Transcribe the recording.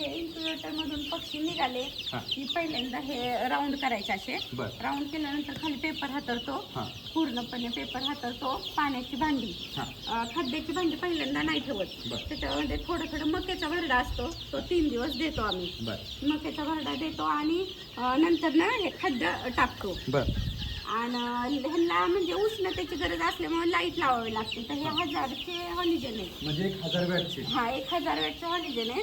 हे इन्क्युबेटर मधून पक्षी निघाले हा. की पहिल्यांदा हे राऊंड करायचे असे. राऊंड केल्यानंतर खाली पेपर हातरतो, पूर्णपणे पेपर हातरतो. पाण्याची भांडी, खाद्याची भांडी पहिल्यांदा नाही ठेवत. त्याच्यामध्ये थोडं थोडं मक्याचा भरडा असतो, तो 3 दिवस देतो आम्ही. मक्याचा भरडा देतो आणि नंतर ना हे खाद्य टाकतो. आणि ह्यांना म्हणजे उष्णतेची गरज असल्यामुळे लाईट लावावी लागते. तर हे 1000चे हॉलिजन आहे. म्हणजे 1000 वॅटचे. हा, 1000 वॅटचे हॉलिजन आहे.